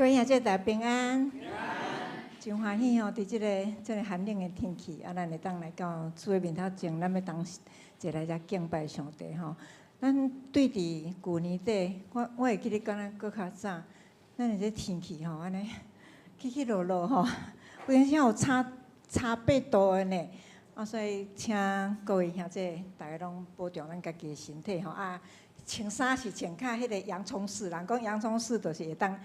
各位兄姐大家平安，真欢喜吼！伫即个寒冷的天气，咱会当来到主的面头前，咱要同一来遮敬拜上帝吼。咱对伫旧年底，我会记得敢若搁较早，咱的这天气吼，安尼起起落落吼，有阵时有差8度的呢。所以请各位兄姐大家拢保重咱家己的身体吼啊。穿衫是穿较迄个洋葱式，人讲洋葱式就是会当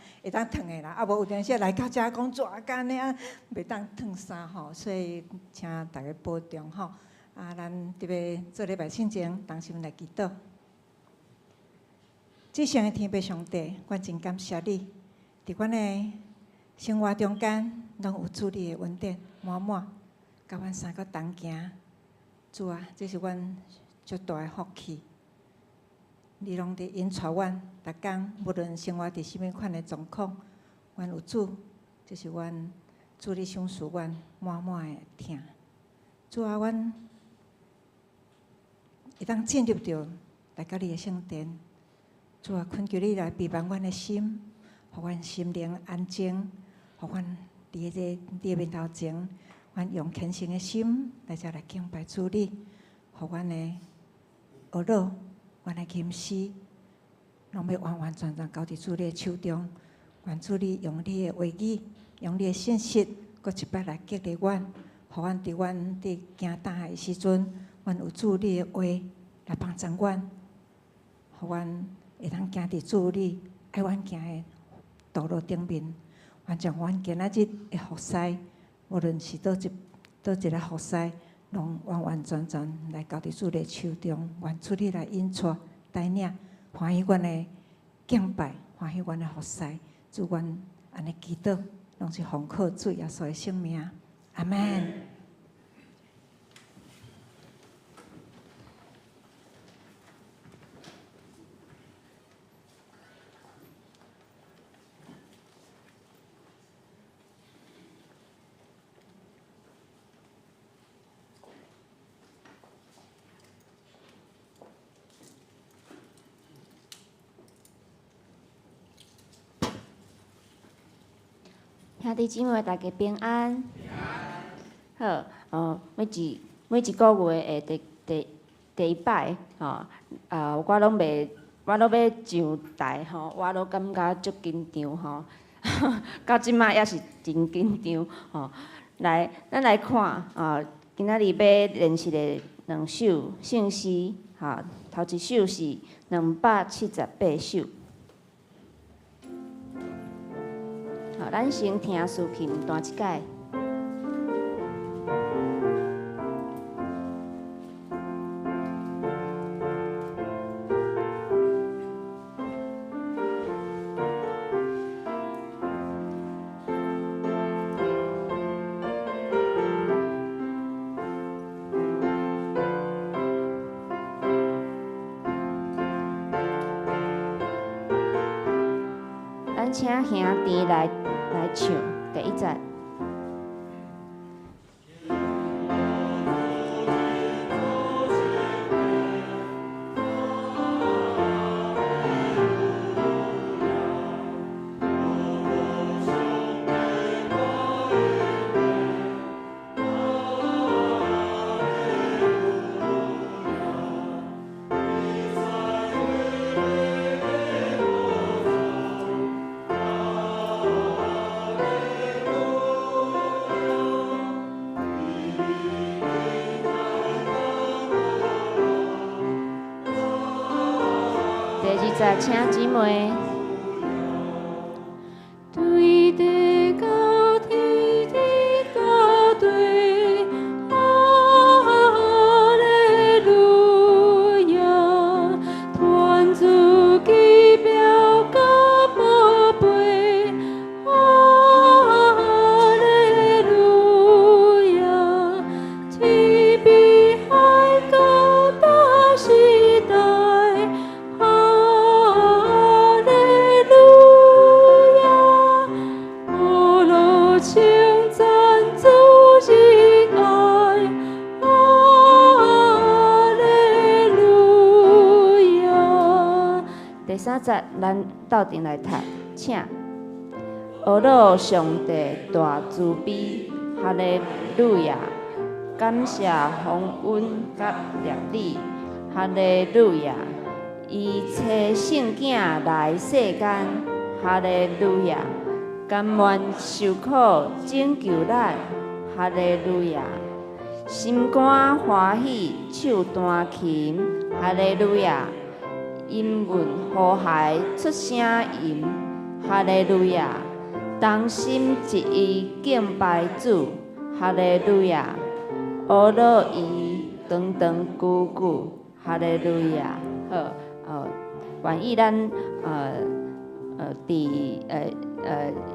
烫的啦。啊，无有阵时来到遮讲热干呢，啊，袂当烫衫吼。所以请大家保重吼。啊，咱特别做礼拜圣前，同心来祈祷。至上的天父上帝，阮真感谢你，伫阮的生活中间，拢有主你的恩典满满，甲阮三个同行。主啊，这是阮足大的福气。你拢伫引带阮，逐工无论生活伫什物款的状况，阮有主，就是阮主你赏赐阮满满的疼。主啊，阮会当进入着来到你的圣殿。主啊，恳求你来陪伴阮的心，互阮心灵安静，互阮伫你的面头前，阮用虔诚的心来遮来敬拜主你，互阮的学乐。阮的心思，拢要完完全全交伫主你的手中。愿主你用你的话语，用你的信息，搁一摆来激励阮，互阮伫行大海的时阵，阮有主你的话来帮助阮，互阮会当行伫主你爱阮行的道路顶面。愿将阮今仔日的服侍，无论是倒一个服侍。拢完完全全来交伫主的手中，愿主你来引带带领，欢喜阮的敬拜，欢喜阮的服侍，主阮安尼祈祷，拢是奉靠主耶稣的圣名，阿门。兄弟姊妹，大家平安。好，每一个月的第一摆，我拢要上台吼，我都感觉足紧张吼，到即摆也是真紧张吼。来，咱来看今仔日要练习的2首圣诗，头一首是278首。咱先听竖琴弹一摆。咱请兄弟来唱第一节。再请姊妹。对地高天地高对，哈利路亚，团主基表高宝贝，哈利路亚，天比海高大时代。第3节，咱斗阵来读，请。阿罗上帝大慈悲，哈利路亚！感谢丰恩甲烈理，哈利路亚！伊找圣囝来世间，哈利路亚！甘愿受苦拯救咱，哈利路亚！心肝欢喜手弹琴，哈利路亚！音韵和谐出声吟，哈利路亚！同心一意敬拜主，哈利路亚！阿罗伊长长久久，哈利路亚！好，愿意咱伫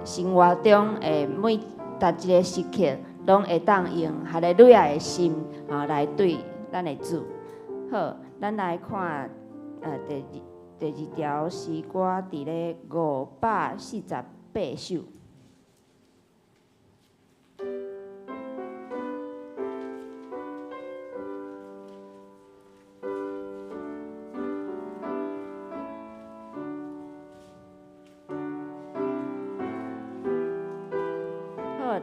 生活中每一个时刻，拢会当用哈利路亚的心来对咱的主。好，咱来看第二条诗歌，伫咧548首。好，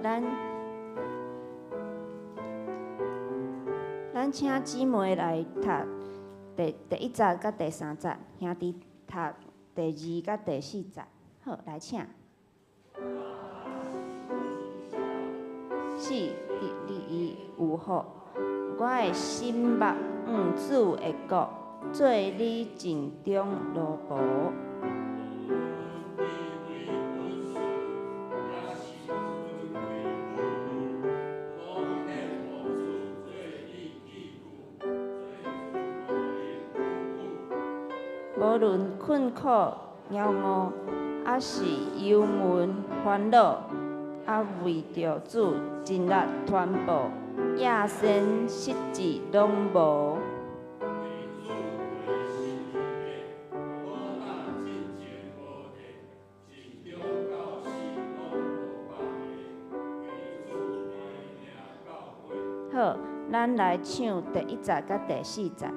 咱请姊妹来读第1节甲第3节，兄弟读第2甲第4节。好，来请。是，你有福，我的心目主的国，做你尽忠奴仆。无论困苦、骄傲，还是忧闷、烦恼，啊，为着主尽力传播，野生失志拢无。好，咱来唱第1节甲第4节。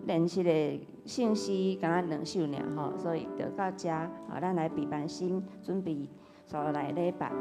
练习的信息敢若2首尔吼，所以就到遮，咱来备万心，准备所来礼拜。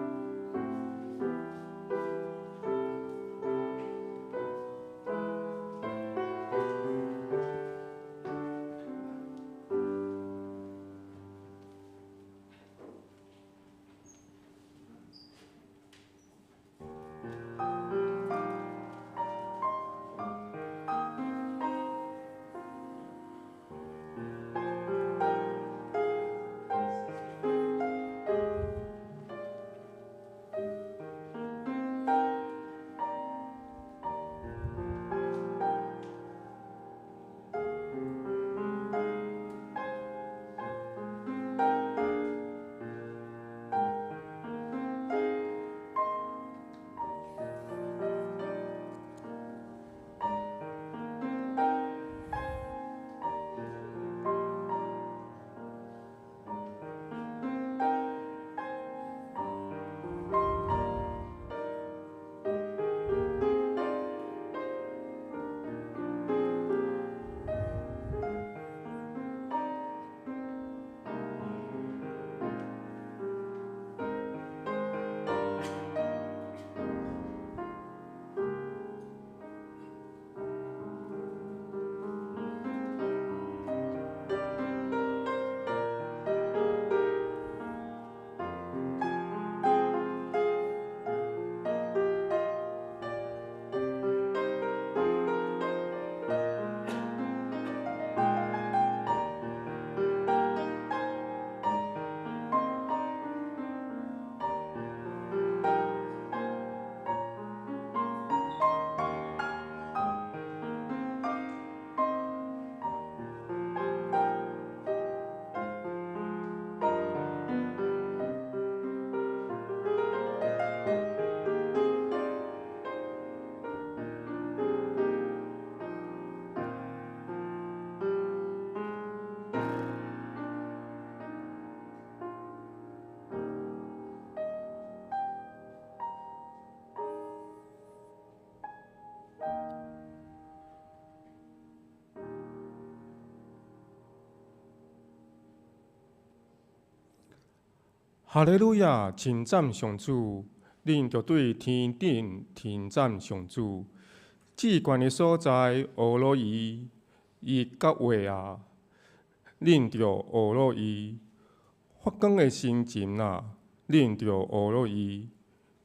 哈利路亚！称赞上主，恁着对天顶称赞上主。至悬的所在，俄罗伊，伊各位啊，恁着俄罗伊。发光的星辰啊，恁着俄罗伊。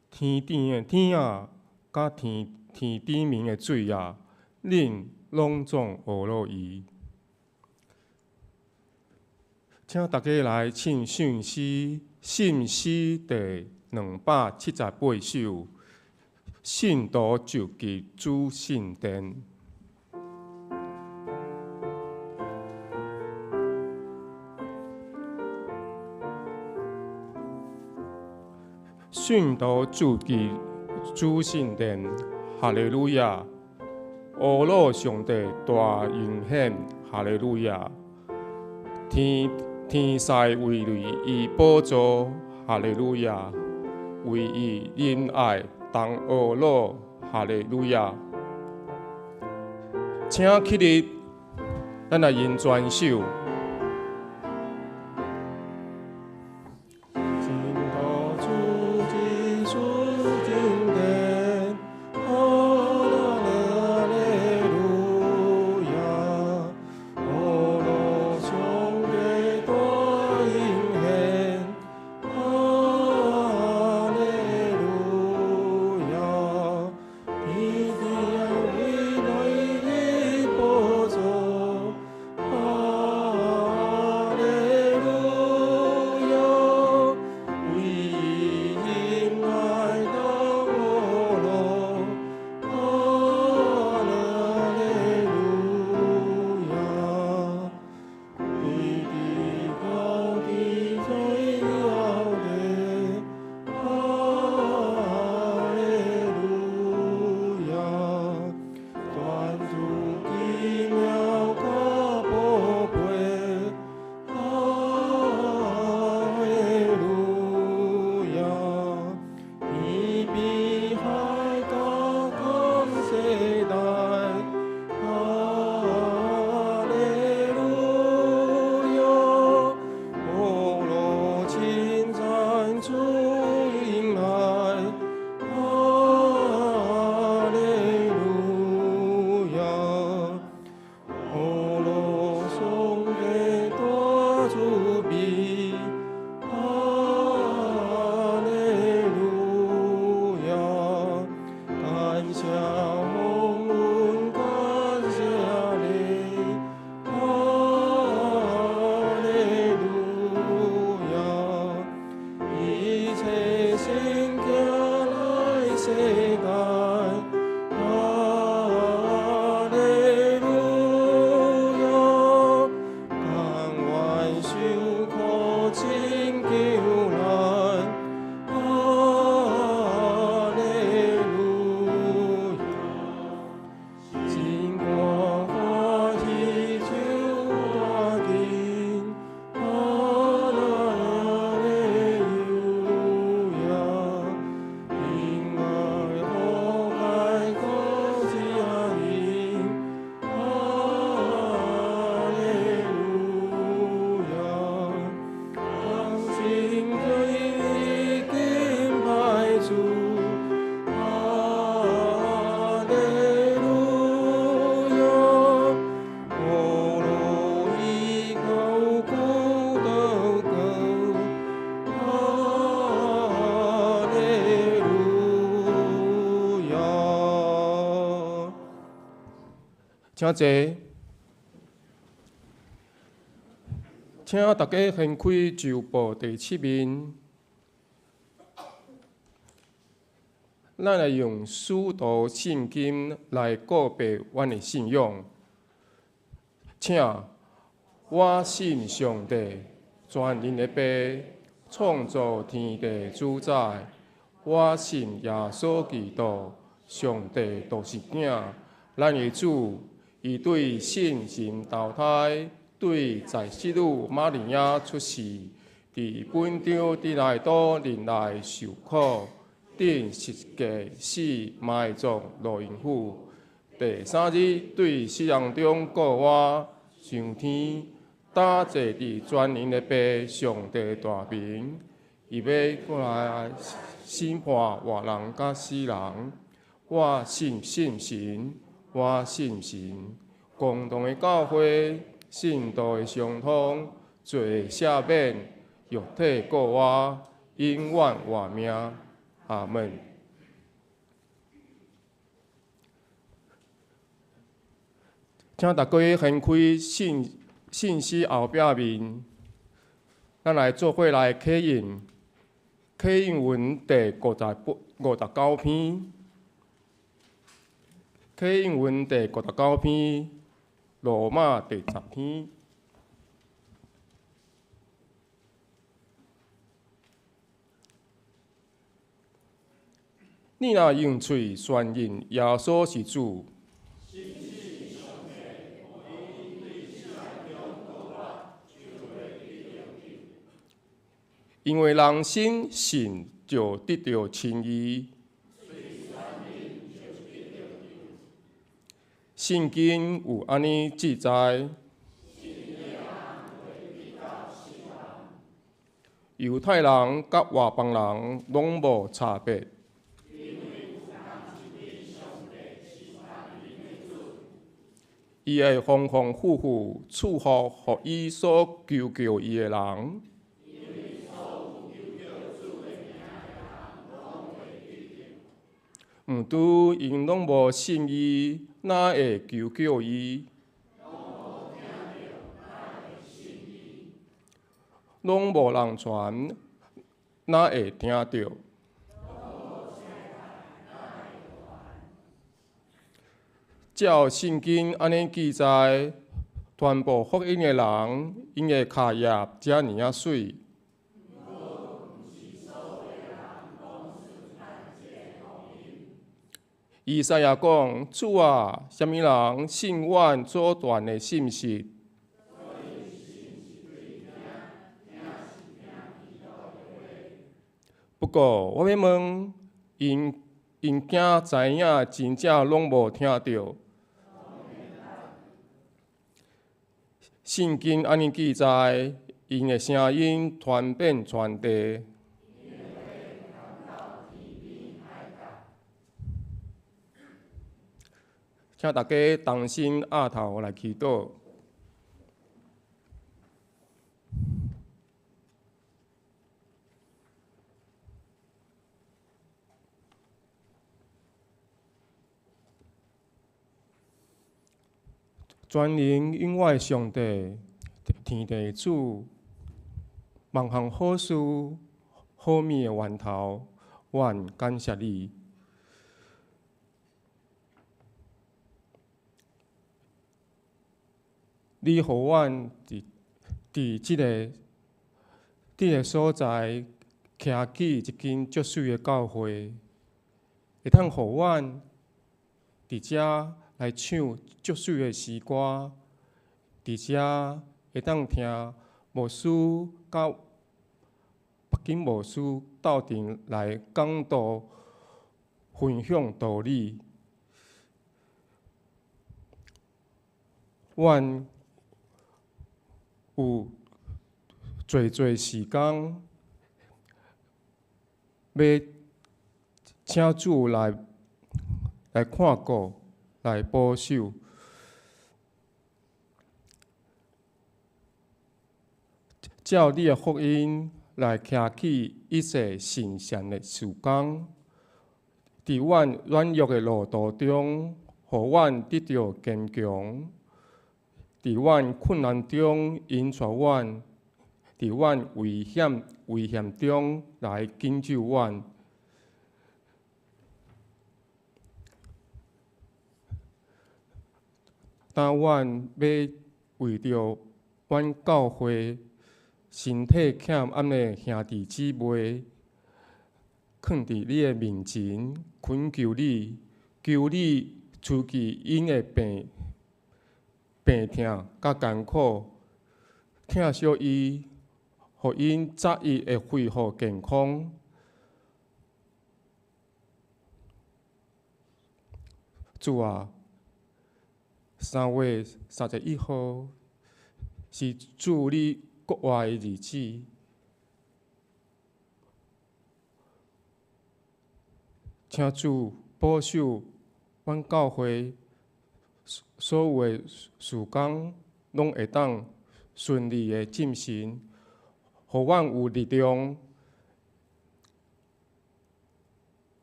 天顶的天啊，甲天顶面的水啊，恁拢总俄罗伊。请大家来唱圣诗，圣诗第278首，信徒就记主圣殿。信徒就记主圣殿，哈利路亚！俄罗上帝大应显，哈利路亚！天使为雷伊宝座，哈利路亚！为伊仁爱同俄罗，哈利路亚！请起立，咱来吟全首。请坐，请大家掀开旧报第7面，咱来用使徒圣经来告白阮的信仰。请我信上帝，全能的爸，创造天地主宰。我信耶稣基督，上帝独生囝，咱的主。伊对圣神投胎，对在世女玛利亚出世，伫本场伫来到人来受苦，顶十架死埋葬路因府。第3日对死人中告我上天，搭坐伫全能的爸上帝大名，伊要过来审判活人甲死人。我信神，我信神，共同的教会，信道的相通，罪赦免，肉体过活，永远活命。阿门。请大家掀开信息后壁面，咱来做伙来刻印。刻印文第59篇。刻印文第59篇，罗马第10篇。你若用嘴宣认耶稣是主，因为人心信就得到称义。圣经有安尼记载：犹太人甲外邦人拢无差别。伊会丰丰富富赐福予伊所求救伊的人。毋拄因拢无信伊，哪会求救伊？拢无人传，哪会听到？照圣经安尼记载，传播福音的人，因的脚业遮尔啊水。以赛亚讲：主啊，什么人信阮所传的信息？不过，我要问，因惊知影真正拢无听到。圣经安尼记载，因的声音传遍全地。请大家同心压头来祈祷。全能永远上帝，天地主，万项好事、好物的源头，阮感谢你。你予阮伫即个所在，徛起一间足水的教会，会通予阮伫遮来唱足水的诗歌，伫遮会当听牧师甲别间牧师斗阵来讲道、分享道理。阮有侪时间，要请主来看顾、来保守。照你的福音来徛起一切圣善的事工，伫阮软弱的路途中，予阮得到坚强。伫阮困难中引带阮，伫阮危险中来拯救阮。当阮要为着阮教会身体欠安的兄弟姊妹，囥伫你的面前，恳求你，求你除去因的病痛甲艰苦，疼惜伊，互因早日会恢复健康。主啊，3月31号是主你国外的日子，请主保守阮教会所有的事工，拢会当顺利的进行，互阮有力量，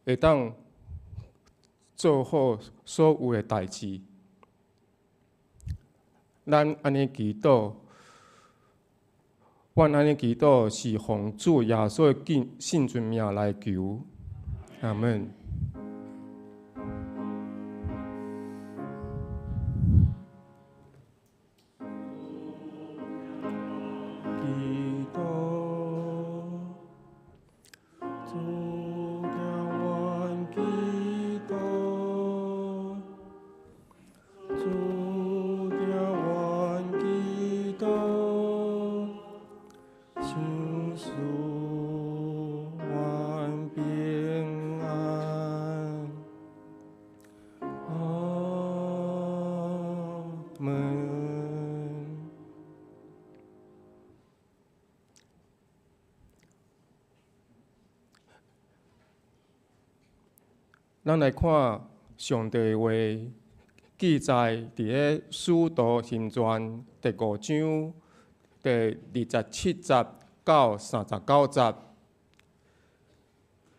会当做好所有的代志。咱安尼祈祷，阮安尼祈祷是奉主耶稣的圣尊名来求，阿门。咱来看上帝话记载伫咧《使徒行传》第5章第27节到39节，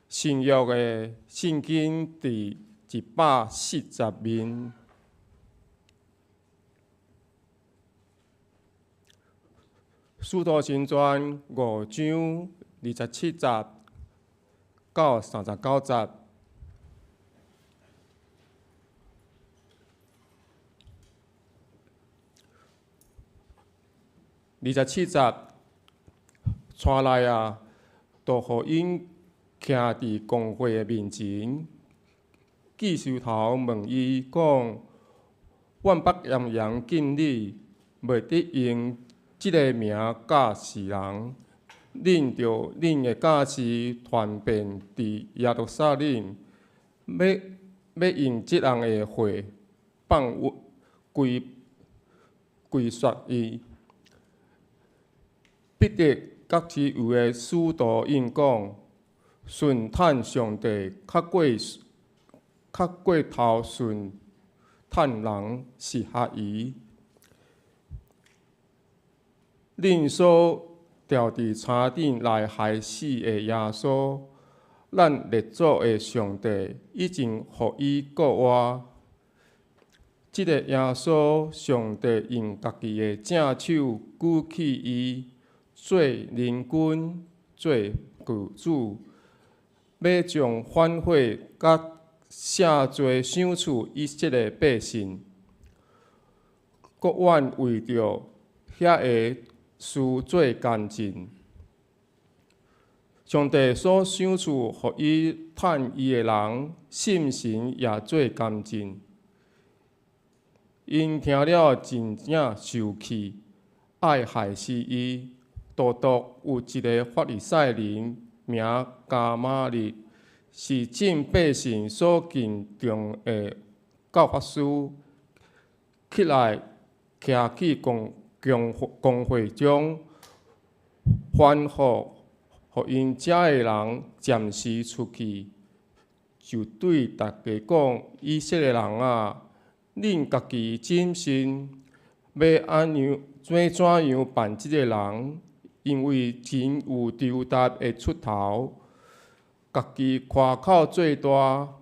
新约的圣经第140面。《使徒行传》5章27节到39节。27节，带来啊，就互因徛伫公会的面前，记事头问伊讲：“阮北炎炎敬你，袂得用即个名教世人，恁着恁的教士传遍伫耶路撒冷，要用即人的话放规说伊。”彼得甲其余的使徒应讲：“顺趁上帝较过头顺趁人是合宜。恁所吊伫柴顶来害死的耶稣，咱列祖的上帝已经予伊国活。即个耶稣，上帝用家己的正手举起伊。”做人君，做救主，要将反悔甲赦罪赏赐以色列百姓。国愿为着遐个事做干净。上帝所赏赐予伊趁伊的人，心神也做干净。因听了真正受气，爱害死伊。独有一个法利赛人，名加马利，是众百姓所敬重的教法师，起来徛去公会中，吩咐，予因遮的人暂时出去，就对大家讲：以色列人啊，恁家己谨慎，要怎样办即个人？因为真有丢达会出头，家己夸口最大，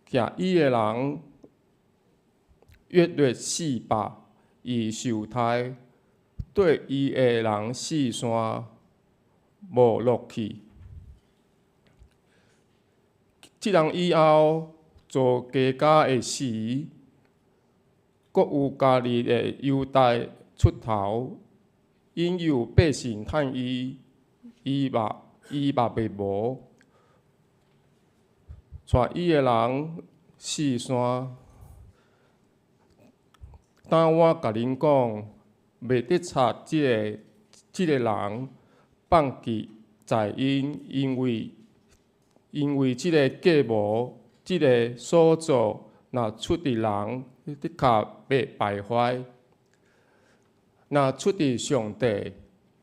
惊伊的人约略400，伊受害，对伊的人四散，无落去。即人以后做家家的时，各有家己的犹大出头。因有百姓趁伊，伊嘛袂无，带伊的人四散。当我甲恁讲，袂得插即个人放弃在因，因为即个计谋，即个所做，若出伫人，的确袂败坏。若出伫上帝，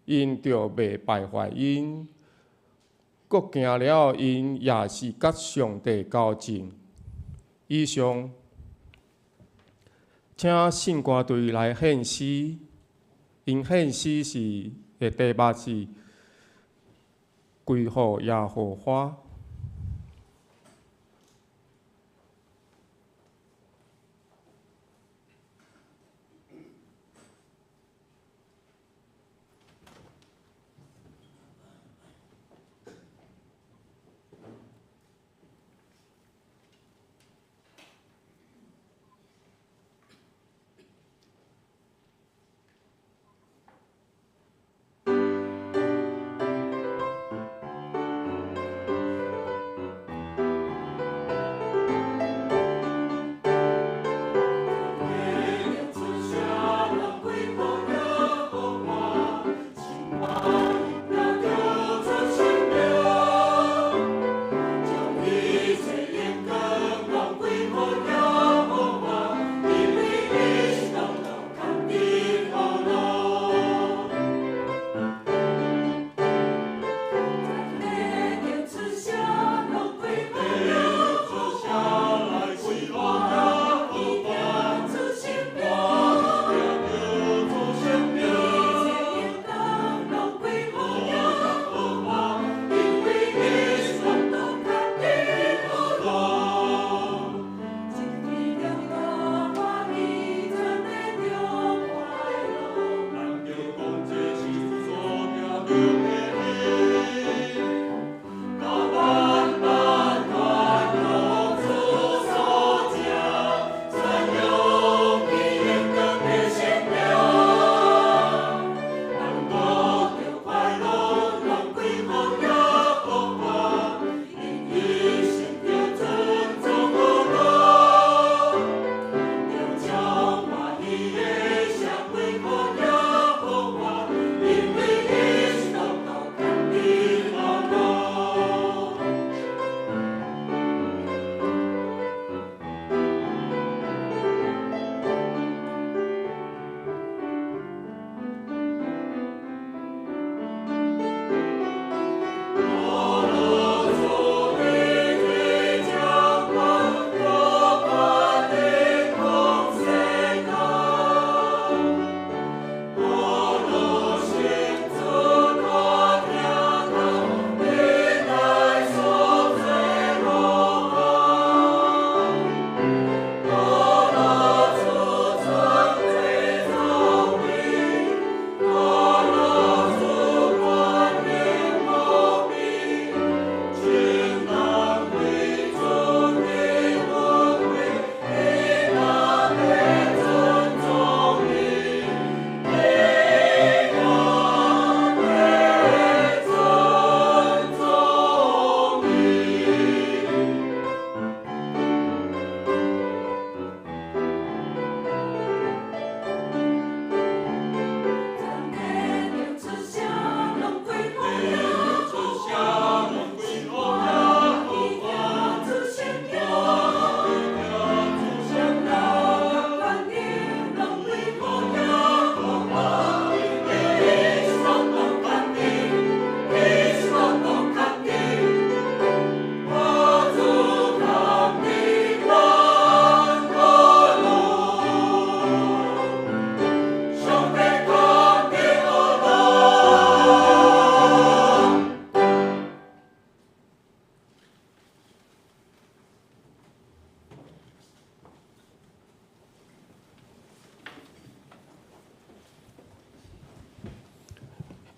因着袂败坏因。国行了后，因也是甲上帝交战。以上，请信歌队来献诗，因献诗是的题目是归乎耶和华。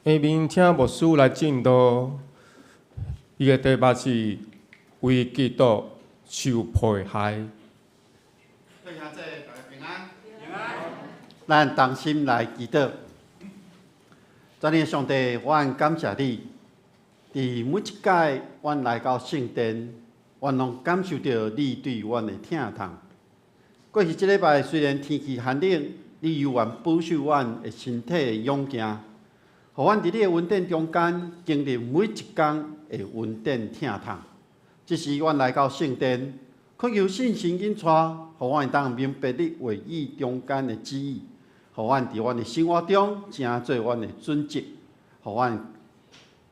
下面请牧师来进道，伊个题目是为基督受迫害。各位兄弟，大家平安。平安。咱同心来祈祷。真诶，上帝，阮感谢你，伫每一届阮来到圣殿，阮拢感受到你对阮诶疼痛。过去一礼拜虽然天气寒冷，你犹原保守阮诶身体诶勇健。互阮伫你诶恩典中间经历每一天诶恩典疼痛，这时阮来到圣殿，恳求信心引带，互阮会当明白你话语中间诶旨意，互阮伫阮诶生活中成做阮诶准则，互阮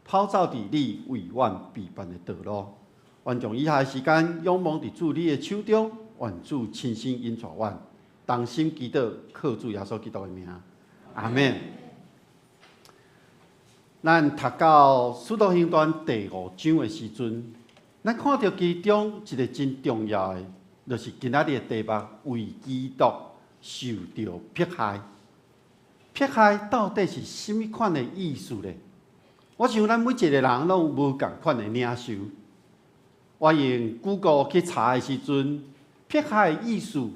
跑走伫你为阮备办的道路。愿将以下的时间仰望伫主你的手中，愿主亲身引带阮，同心祈祷，靠主耶稣基督的名，阿门。咱读到《使徒行传》第5章的时阵，咱看到其中一个真重要的，就是今仔日的题目为基督受到迫害。迫害到底是甚物款的意思呢？我想咱每一个人拢有无共款的领受。我用 Google 去查的时阵，迫害的意思，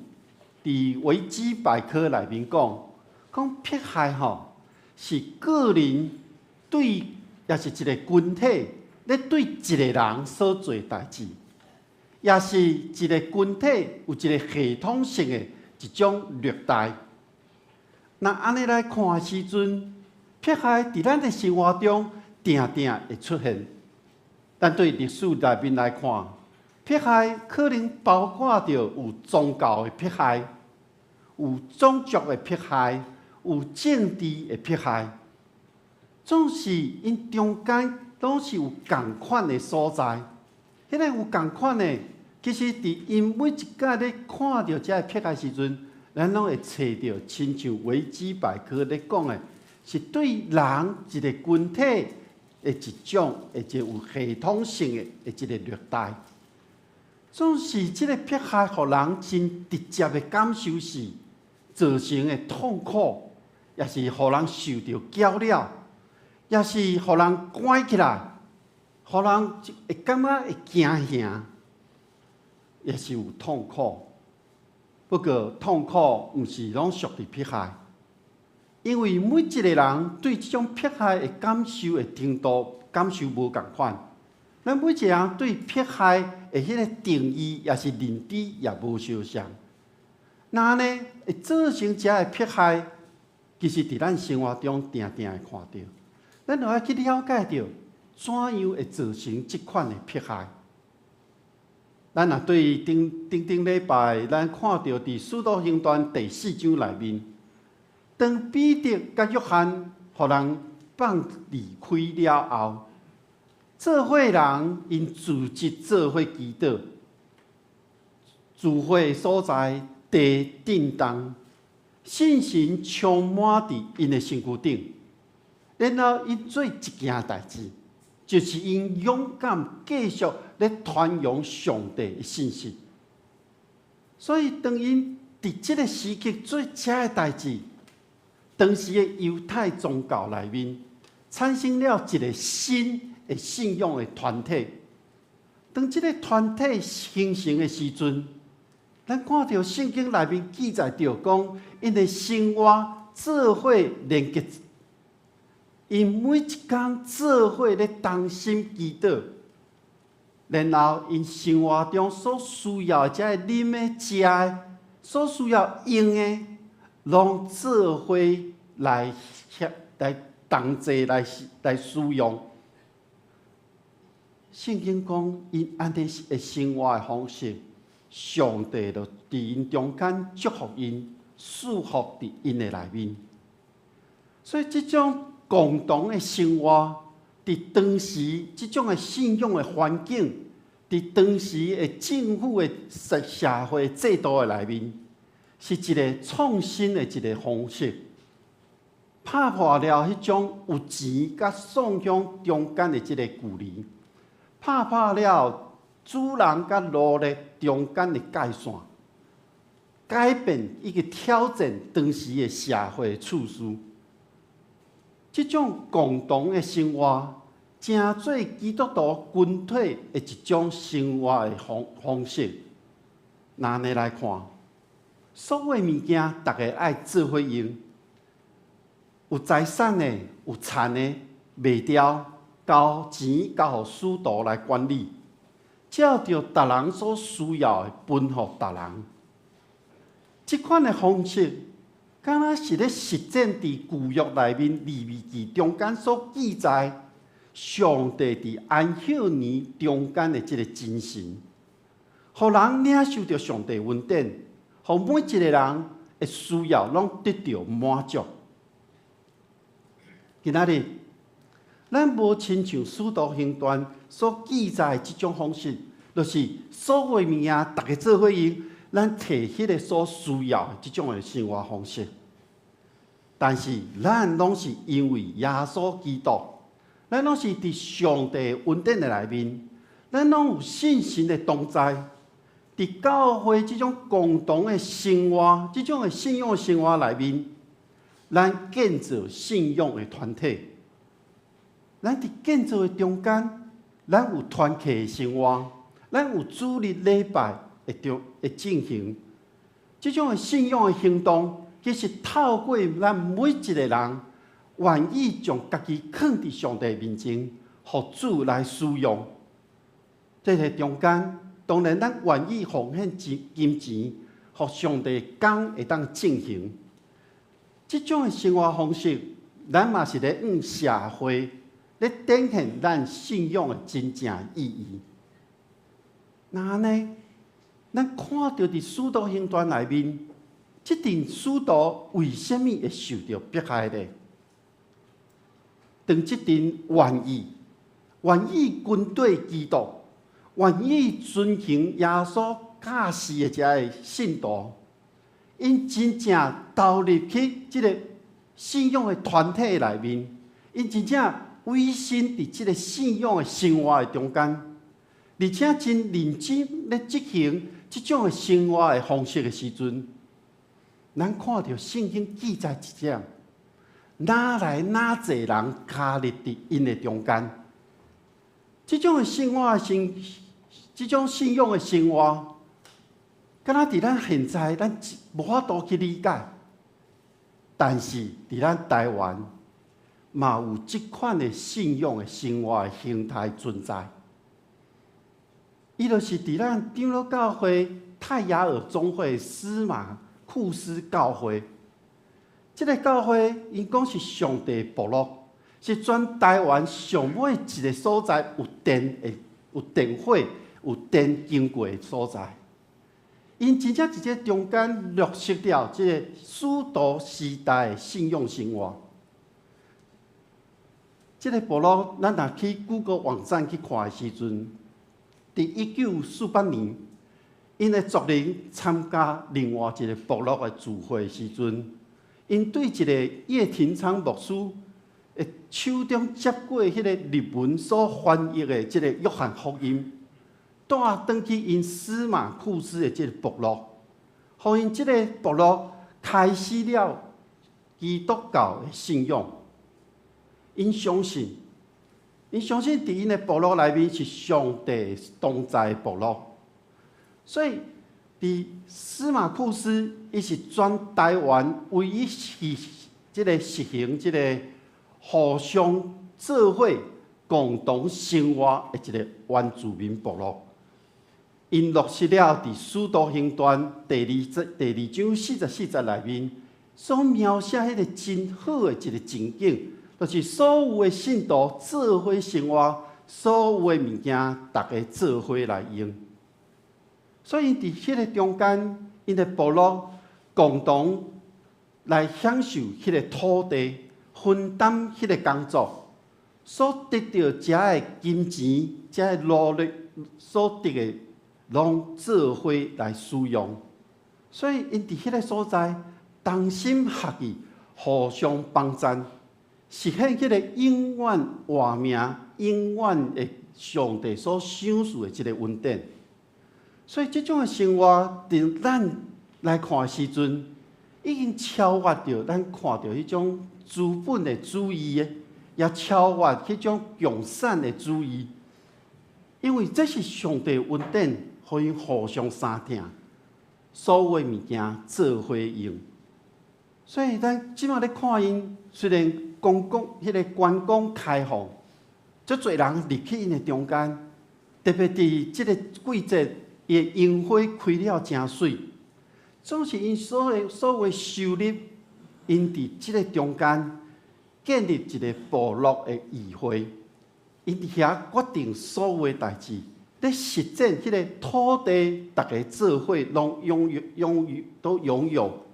伫维基百科内面讲迫害是个人对，也是一个群体咧对一个人所做代志，也是一个群体有一个系统性的一种虐待。那安尼来看的时阵，迫害伫咱的生活中定定会出现。但对历史内面来看，迫害可能包括着有宗教的迫害，有种族的迫害，有政治的迫害，总是因中间拢是有共款的所在。迄个有共款的，其实伫因每一届咧看到这迫害时阵，咱拢会找到亲像维基百科咧讲的，是对人一个群体的一种，而且有系统性的一个虐待。总是这个迫害，互人真直接的感受是造成的痛苦，也是互人受到搅扰，也是互人关起来，互人会感觉会惊吓，也是有痛苦。不过痛苦毋是拢属于迫害，因为每一个人对这种迫害的感受的程度、感受无共款。咱每一个人对迫害的迄个定义也是认知也无相像。那呢会造成这个迫害，其实伫咱生活中定定会看到。咱就要去了解到怎样会造成这款的迫害。咱若对顶礼拜，咱看到伫《使徒行传》第4章内面，当彼得甲约翰互人放离开了后，做伙人因组织做伙祈祷，聚会所在地震动，信心充满伫因的身躯顶，然后因做一件代志，就是因勇敢继续咧传扬上帝的信息。所以当因伫这个时期做这个代志，当时的犹太宗教内面产生了一个新的信仰的团体。当这个团体形成的时阵，咱看到圣经内面记载着讲，因的生活做伙连结，因每一天做伙咧同心祈祷，然后因生活中所需要的这些啉的、食的，所需要用的，拢做伙来同齐来使用。圣经讲，因安尼的生活的方式，上帝就伫因中间祝福因，祝福伫因的内面。所以这种共同的生活，伫当时这种的信仰的环境，伫当时的政府的社会制度的内面，是一个创新的一个方式，打破了迄种有钱甲送向中间的这个距离，打破了主人甲奴隶中间的界线，改变以及挑战当时的社会处事。这种共同的生活，成做基督徒群体的一种生活的方式。那安尼来看，所有物件，大家爱做伙用。有财产的、有田的，卖掉，交钱交予使徒来管理，照着达人所需要的分予达人。这款的方式，敢若是咧实践伫旧约内面利未记中间所记载，上帝伫安息年中间的这个精神，互人领受着上帝恩典，互每一个人的需要拢得到满足。今仔日，咱无亲像《使徒行传》所记载即种方式，就是所有物件大家做伙用，咱摕迄个所需要即种的生活方式。但是咱拢是因为耶稣基督，咱拢是伫上帝恩典的内面，咱拢有信心的同在。伫教会即种共同的生活，即种的信仰的生活内面，咱建造信仰的团体。咱伫建造的中间，咱有团契的生活，咱有主日礼拜的进行。即种的信仰的行动，其实透过咱每一个人，愿意将家己放伫上帝面前，互主来使用。这个中间，当然咱愿意奉献金钱，互上帝工会当进行。即种的生活方式，咱嘛是咧向社会咧展现咱信仰的真正意义。那呢，咱看到伫《使徒行传》内面，即阵使徒为什么会受到迫害呢？当即阵愿意军队基督，愿意遵行耶稣教示的这个信徒，因真正投入去即个信仰的团体内面，因真正委身伫即个信仰的生活的中间，而且真认真咧执行即种的生活的方式的时阵，咱看到圣经记载一点，哪来哪济人加入伫因的中间？即种的生活即种信仰的生活，敢若伫咱现在咱无法度去理解，但是伫咱台湾嘛有即款的信仰的生活的形态存在。伊就是伫咱长老教会泰雅尔总会司马库斯教会，即个教会因讲是上帝部落，是全台湾上尾一个所在有电火、有电经过的所在。因真正伫这中间落实了即个使徒时代的信仰生活。即个部落，咱若去 Google 网站去看的时阵，伫1948年，因的族人参加另外一个部落的聚会的时阵，因对一个叶廷昌牧师的手中接过迄个日文所翻译的即个约翰福音，带转去因司马库斯的即个部落，互因即个部落开始了基督教的信仰。因相信伫因的部落内面是上帝同在的部落，所以伫司马库斯，伊是全台湾唯一是即个实行即个互相做伙共同生活的一个原住民部落。因落实了伫《使徒行传》第二章44节内面所描写迄个真好的一个情景。就是所有的信徒做伙生活，所有的物件大家做伙来用。所以伫迄个中间，因的部落共同来享受迄个土地，分担迄个工作，所得到遮的金钱、遮的努力所得的，拢做伙来使用。所以因伫迄个所在，同心合意，互相帮衬。实现迄个永远活命、永远的上帝所赏赐的即个恩典。所以，即种的生活，伫咱来看的时阵，已经超越着咱看到迄种资本的主义的，也超越迄种共产的主义。因为这是上帝恩典，互因互相相挺，所有的物件做伙用。所以，咱即马咧看因，虽然迄个观光开放，足侪人入去因的中间，特别伫即个季节，伊的樱花开了真水，总是因所有的收入，因伫即个中间建立一个部落的议会，因伫遐决定所有的代志，咧实践迄个土地，大家做伙拢拥有，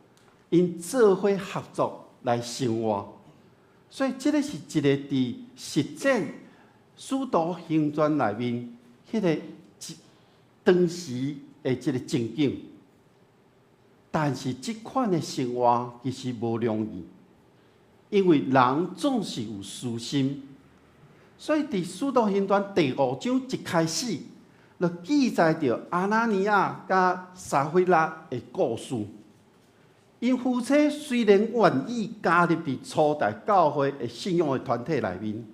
因做伙合作来生活。所以，这个是一个伫实践使徒行传内面迄个当时的这个情景。但是，这款的生活其实无容易，因为人总是有私心。所以，伫使徒行传第5章一开始，就记载着阿拿尼亚甲撒非拉的故事。因夫妻虽然愿意加入伫初代教会的信仰的团体内面，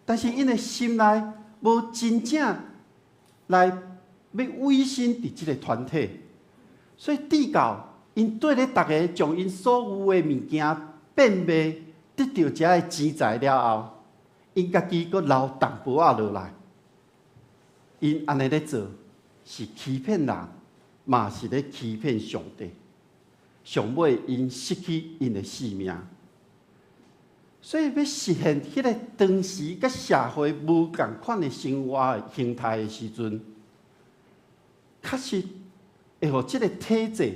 但是因的心内无真正来要委身伫即个团体，所以直到因对咧逐个将因所有的物件变卖，得到遮个钱财了后，因家己阁留淡薄仔落来。因安尼咧做，是欺骗人，嘛是咧欺骗上帝。上尾因失去因的性命，所以要实现迄个当时甲社会无共款的生活的形态的时阵，确实会互即个体制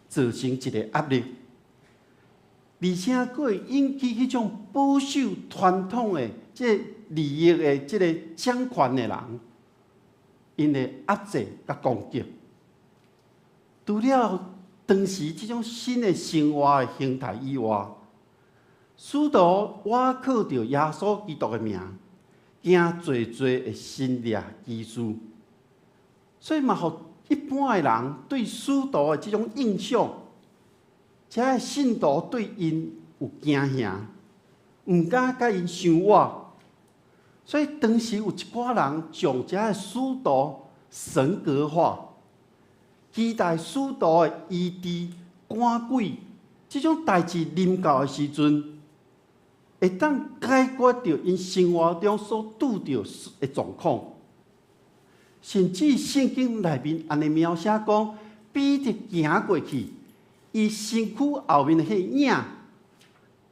造成一个压力，而且佫会引起迄种保守传统的即利益的即个掌权的人，因的压制甲攻击，除了当时这种新的生活的形态以外，使徒我靠着耶稣基督的名，行最多的新掠基术，所以嘛，互一般的人对使徒的这种印象，遮个信徒对因有惊吓，毋敢甲因相活，所以当时有一寡人将遮个使徒神格化。期待使徒的医治、赶鬼这种代志临到的时阵，会当解决着因生活中所拄着的状况。甚至圣经内面安尼描写讲，彼得行过去，伊身躯后面的迄影，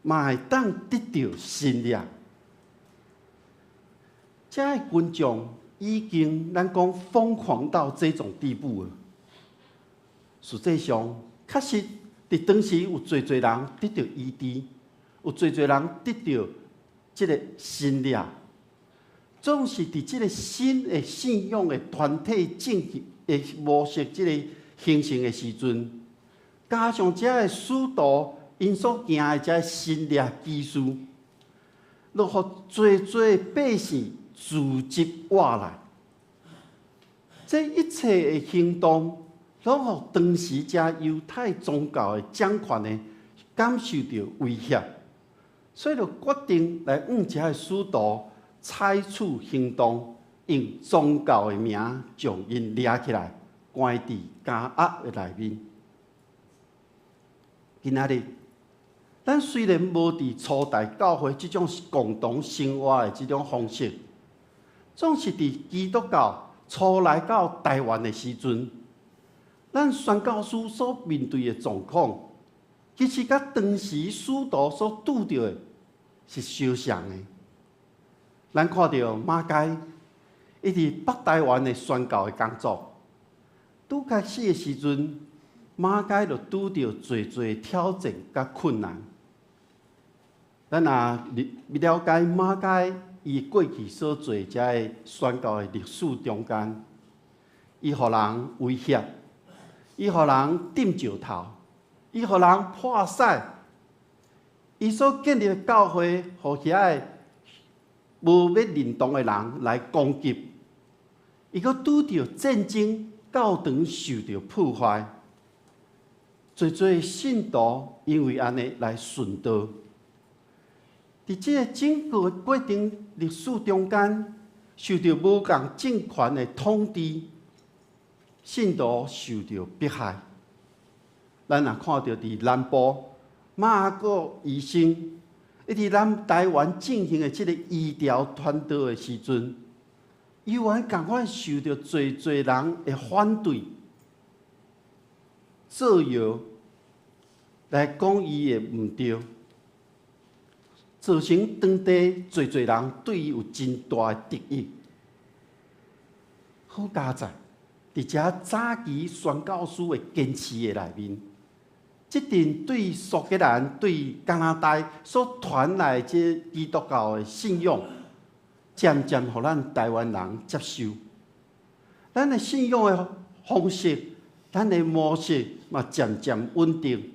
嘛会当得到新力。遮个群众已经咱讲疯狂到这种地步了。实际上，确实伫当时有侪人得到医治，有侪人得到即个新力，总是伫即个新的信仰的团体政的模式即个形成的时阵，加上遮个使徒因所行的遮新力技术，落互侪百姓自集活来，这一切的行动。拢互当时遮犹太宗教的掌权的感受到威胁，所以就决定来用遮个使徒采取行动，用宗教的名将因抓起来，关伫监狱的内面。今仔日，咱虽然无伫初代教会即种共同生活的即种方式，总是伫基督教初来到台湾的时阵。咱宣教师所面对的状况，其实甲当时使徒所拄着的是相像的。咱看到马偕，伊伫北台湾的宣教的工作，拄开始的时阵，马偕就拄着侪挑战甲困难。咱若了解马偕伊过去所做遮个宣教的历史中间，伊互人威胁。伊互人点石头，伊互人破屎，伊所建立的教会，互遐个无要认同的人来攻击，伊阁拄着战争，教堂受到破坏，侪信徒因为安尼来顺道。伫即个整个过程历史中间，受到无共政权的统治。信徒受到迫害，咱若看到伫南部马国医生，一伫咱台湾进行的即个医疗传道的时阵，依然共款受到侪人的反对、造谣来讲伊的毋对，造成当地侪人对伊有真大的敌意。好佳哉！伫遮早期宣教师的坚持的内面，即阵对苏格兰、对加拿大所传来这基督教的信仰，渐渐互咱台湾人接受。咱的信仰的方式，咱的模式嘛渐渐稳定。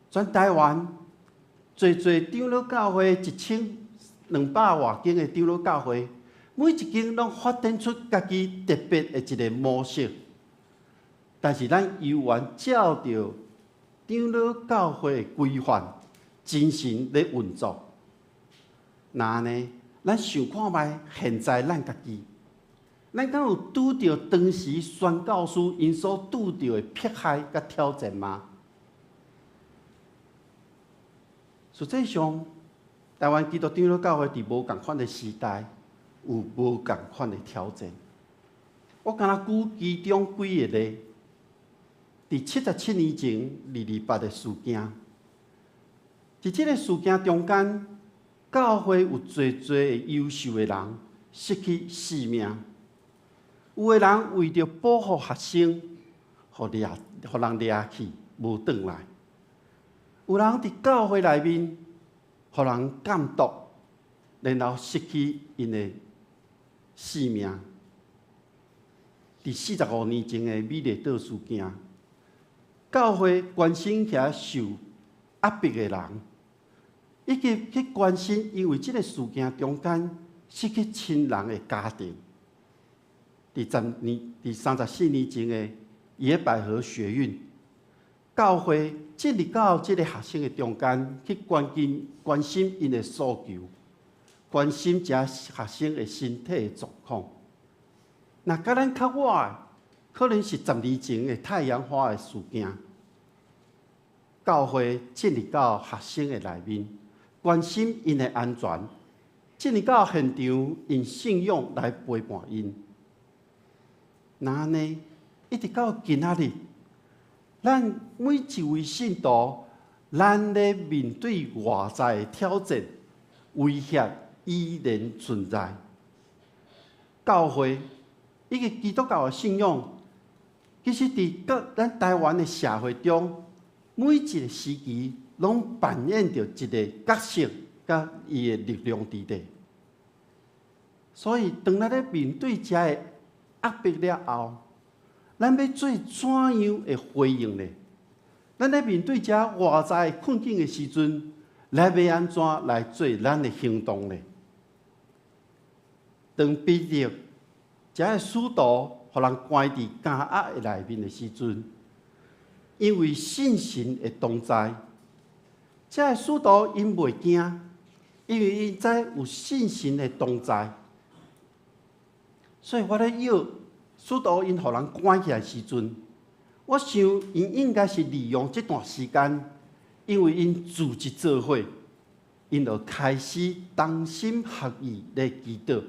全台湾侪长老教会1200外间的长老教会，每一间拢发展出家己特别的一个模式。但是咱犹原照着长老教会的规范，精神咧运作。那呢，咱想看卖现在咱家己，咱敢有拄着当时宣教师因所拄着的迫害甲挑战吗？实际上，台湾基督长老教会伫无共款的时代，有无共款的挑战。我敢若举其中几个例。伫77年前228的事件，伫即个事件中间，教会有侪的优秀的人失去性命，有的人为着保护学生，互人掠去无转来；有人伫教会内面，互人监督，然后失去因的性命。伫45年前的美丽岛事件。教会关心遐受压迫的人，以及去关心因为这个事件中间失去亲人的家庭。第34年前的野百合学运，教会进入到这个学生的中间，去关心因的诉求，关心这学生的身体的状况。那甲咱较晚的，可能是10年前的太阳花的事件。教会进入到学生的内面，关心因的安全，进入到现场，用信仰来陪伴因。那呢，一直到今仔日，咱每一位信徒，咱咧面对外在的挑战、威胁依然存在。教会以及基督教的信仰，其实伫咱台湾的社会中，每一个时期拢扮演着一个角色，甲伊的力量伫底。所以，当咱咧面对这个压迫了后，咱要做怎样的回应呢？咱咧面对这外在困境的时阵，咱要安怎来做咱的行动呢？当彼得这个使徒，互人关伫监狱的内面的时阵，因为信心的同在，这个使徒因袂惊，因为因知有信心的同在。所以我咧要使徒因互人关起来时阵，我想因应该是利用这段时间，因为因组织做伙，因就开始同心合意来祈祷。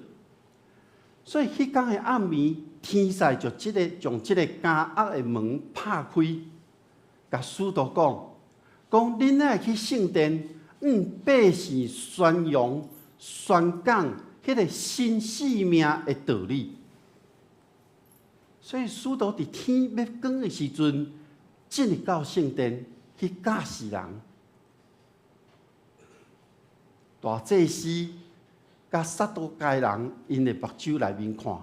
所以迄天的暗暝，天使就将这个监狱的门拍开，甲使徒讲恁爱去圣殿，百姓宣扬、宣讲迄个新生命的道理。所以使徒伫天要光的时阵，进入到圣殿去教示人。大祭司甲撒都该人因的目睭内面看，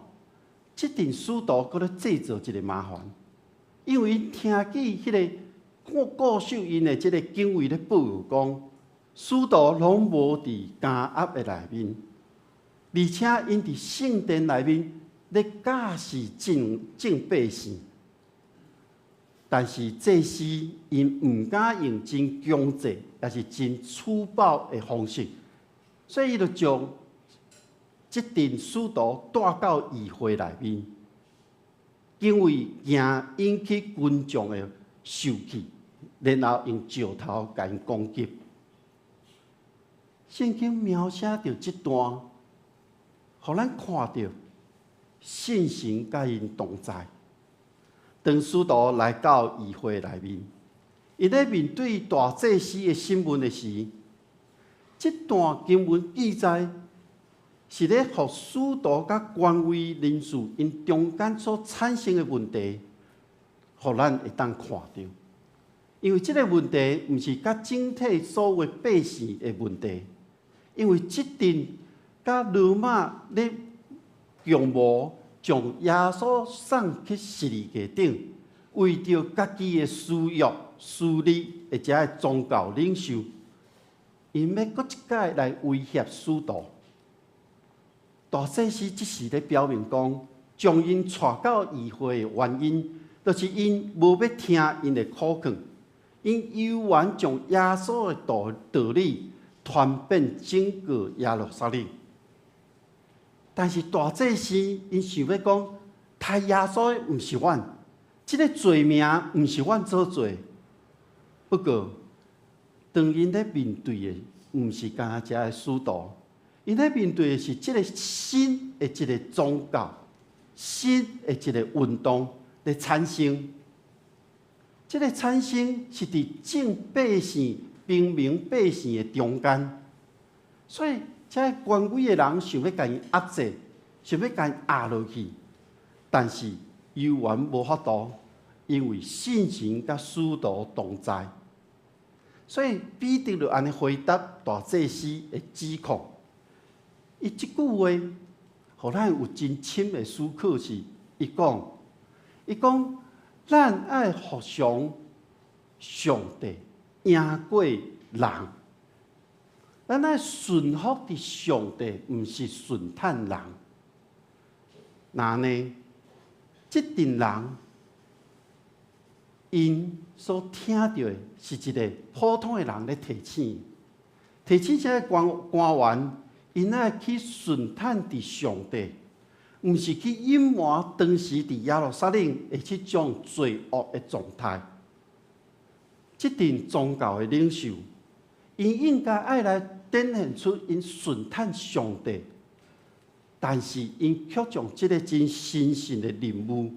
这阵使徒搁咧制造一个麻烦，因为因听见迄个固守因的这个警卫咧报告讲，使徒拢无伫监狱的内面，而且因伫圣殿内面咧教示正百姓。但是祭司因唔敢用真强制，也是真粗暴的方式，所以伊就将这阵使徒带到议会内面，因为惊引起群众的生气，然后用石头甲因攻击。圣经描写着这段，互咱看到信心甲因同在。当使徒来到议会内面，伊咧面对大祭司的审问的时，这段经文记载是咧互使徒甲权威人士因中间所产生的问题，互咱会当看到。因为这个问题毋是甲整体所有百姓的问题，因为这阵甲罗马咧强魔将耶稣送去十字架顶，为着家己的私欲、私利，或者的宗教领袖，因要搁一届来威胁使徒。大祭司即时咧表明讲，将因带到议会的原因，就是因无要听因的苦劝，因悠然将耶稣的道理传遍整个耶路撒冷。但是大祭司因想要讲，杀耶稣的毋是阮，即个罪名毋是阮做罪。不过，当因咧面对的毋是干那只的使徒，因咧面对的是即个新的一个宗教、新的一个运动的产生。即个产生是伫正百姓、平民百姓的中间，所以这权威的人想要甲伊压制，想要甲伊压落去，但是犹原无法度，因为信心甲使徒同在。所以彼得就安尼回答大祭司的指控。伊即句话，互咱有真深的思考是，伊讲，咱爱服从上帝，赢过人。咱爱顺服伫上帝，毋是顺趁人。那呢，即阵人，因所听到的是一个普通的人咧提醒这些官员，因爱去顺趁伫上帝，毋是去隐瞒当时伫耶路撒冷的这种罪恶的状态。即阵宗教的领袖，因应该爱来展现出因顺趁上帝，但是因却将这个真神圣的任务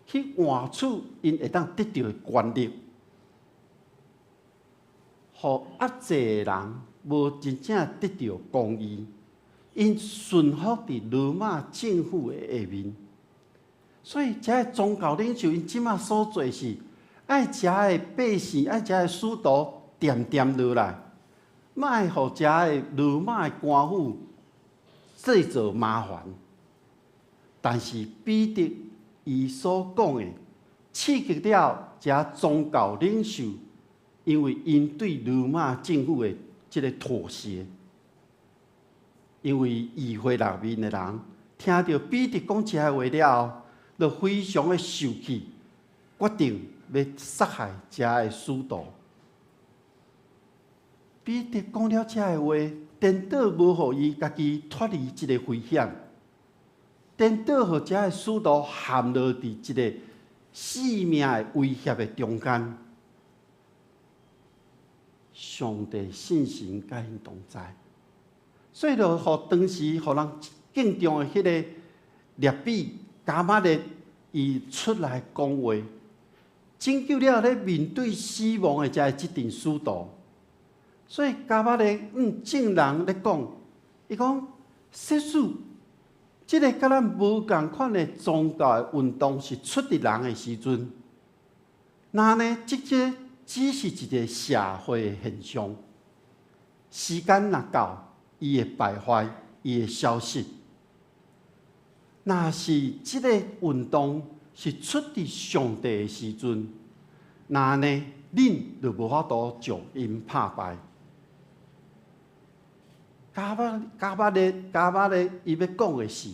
去换取因会当得到的权利，互压制的人无真正得到公义，因顺服伫罗马政府的下面。所以，这个宗教领袖因即马所做是，爱遮的百姓、爱遮的使徒点落来，莫互遮的罗马的官府制造麻烦。但是彼得伊所讲的，刺激了遮宗教领袖，因为因对罗马政府的这个妥协。因为议会内面的人听到彼得讲这话了后，就非常的受气，决定要杀害这的使徒。彼得讲了这话，颠倒无互伊家己脱离这个危险，颠倒互这的使徒陷落伫一个生命的威胁的中间。上帝信心甲因同在。所以就互当时互人敬重的迄个列比加马列，伊出来讲话，拯救了咧面对死亡的即阵使徒。所以加马列正人咧讲，伊讲说使即个甲咱无共款的宗教的运动是出伫人的时阵，那呢，即个只是一个社会的现象，时间若到，伊会败坏，伊会消失。若是即个运动是出伫上帝的时阵，那呢，恁就无法度将因拍败。加巴咧，伊要讲的是，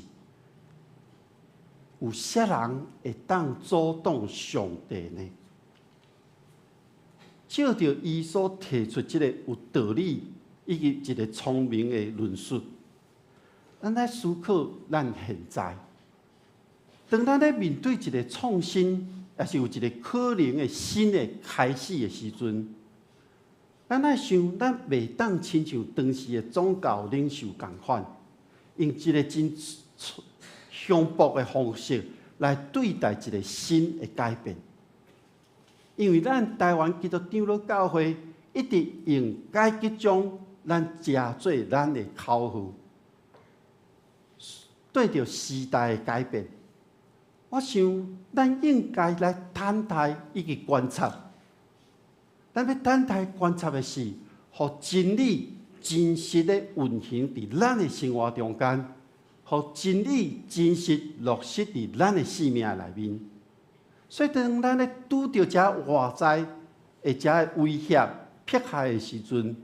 有些人会当阻挡上帝呢。照着伊所提出即个有道理以及一个聪明的论述，咱来思考咱现在，当咱咧面对一个创新，也是有一个可能的新的开始的时阵，咱来想，咱袂当亲像当时的宗教领袖共款，用一个真相搏的方式来对待一个新的改变。因为咱台湾基督长老教会一直用改革中咱加做咱的口号，对着时代的改变，我想咱应该来探讨以及观察，咱要等待观察的是，互真理真实的运行伫咱的生活中间，互真理真实落实伫咱的生命内面。所以，当咱咧拄着遮外在或者威胁、迫害的时阵，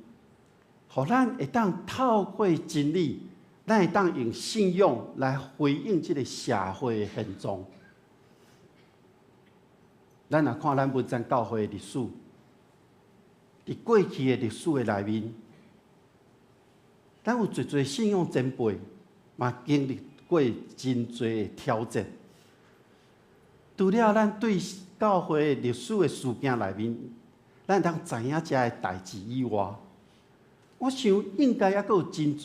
互咱会当透过真理，咱会当用信仰来回应这个社会的现状。咱若看咱文山教会的历史，伫过去的历史的内面，咱有侪侪信仰前辈，嘛经历过真侪的挑战。除了咱对教会历史的事件内面，咱当知影遮的代志以外，我想应该还佫有真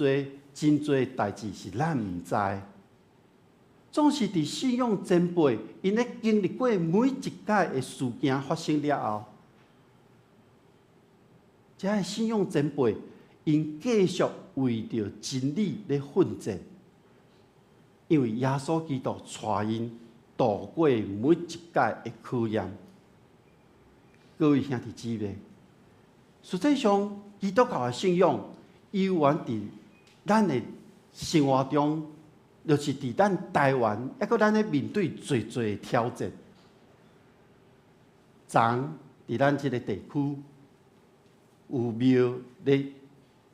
侪代志是咱毋知。总是伫信仰前辈，因咧经历过每一届的事件发生了后，遮的信仰前辈，因继续为着真理咧奋战，因为耶稣基督带因度过每一届的考验。各位兄弟姊妹，实际上基督教的信仰悠然伫咱的生活中，就是伫咱台湾，抑搁咱咧面对侪侪的挑战。昨伫咱即个地区有庙咧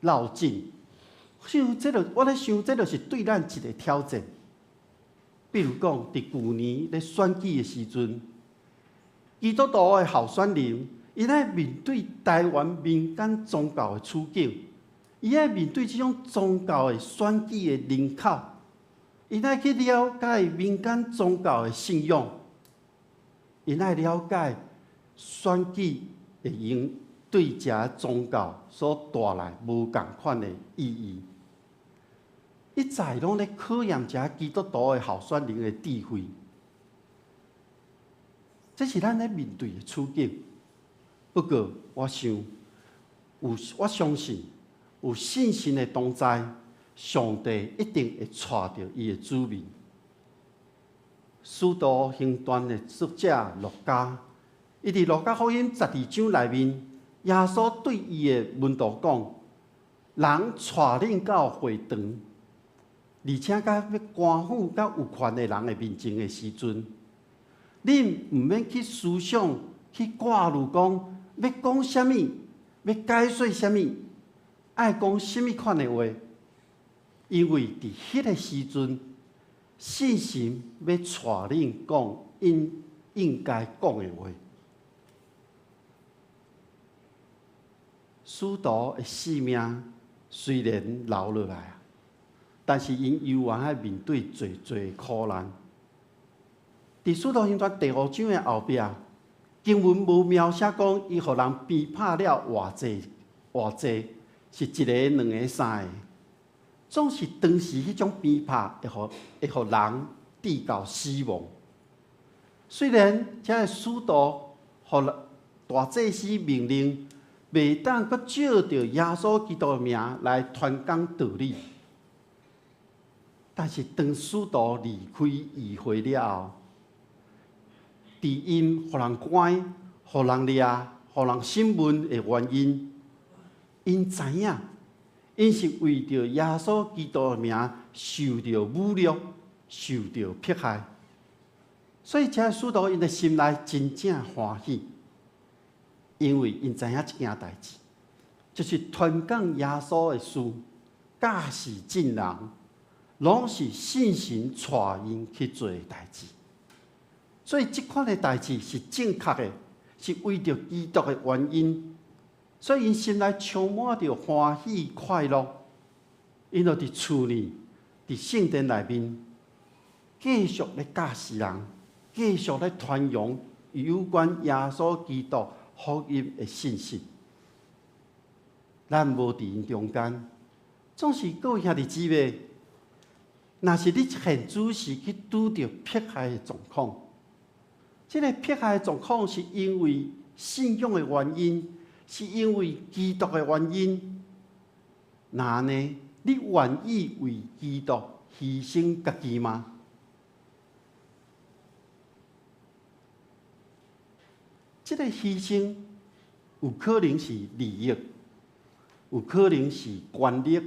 绕境，我咧想，这就是对咱一个挑战。比如讲，伫去年咧选举的时阵，基督徒的候选人，伊咧面对台湾民间宗教的处境，伊咧面对这种宗教的选举的人口，伊咧去了解民间宗教的信仰，伊咧了解选举会用对这宗教所带来无共款的意义。一再拢咧考验遮基督徒的候选人的智慧，这是咱咧面对的处境。不过，我相信有信心的同在，上帝一定会带着伊的子民。使徒行传的作者路加，伊伫路加福音12章内面，耶稣对伊的门徒讲：人带恁到会堂。而且，甲要官府、甲有权的人的面前的时阵，恁毋免去思想、去挂虑讲要讲啥物，要解说啥物，爱讲啥物款的话，因为伫迄个时阵，信心要带恁讲应该讲的话。使徒的性命虽然留落来，但是因犹原爱面对侪侪苦难。伫《使徒行传》第5章的后壁，经文无描写讲伊互人鞭拍了偌济，是一个、两个、三个，总是当时迄种鞭拍会互人致到死亡。虽然这个使徒互大祭司命令，袂当阁照着耶稣基督的名来传讲道理。但是，当使徒离开议会了后，伫因互人关、互人抓、互人审问的原因，因知影，因是为着耶稣基督的名受到侮辱、受到迫害，所以这使徒因的心内真正欢喜，因为因知影一件代志，就是传讲耶稣的事，教示众人。拢是信心带因去做的代志，所以这款的代志是正确的，是为着基督的原因，所以因心内充满着欢喜快乐，因就伫厝里、伫圣殿内面，继续咧教示人，继续咧传扬有关耶稣基督福音的信息。咱无伫因中间，总是各位兄弟姊妹。若是你现主时去拄着迫害的状况，这个迫害的状况是因为信仰的原因，是因为基督的原因。那呢，你愿意为基督牺牲家己吗？这个牺牲有可能是利益，有可能是权力，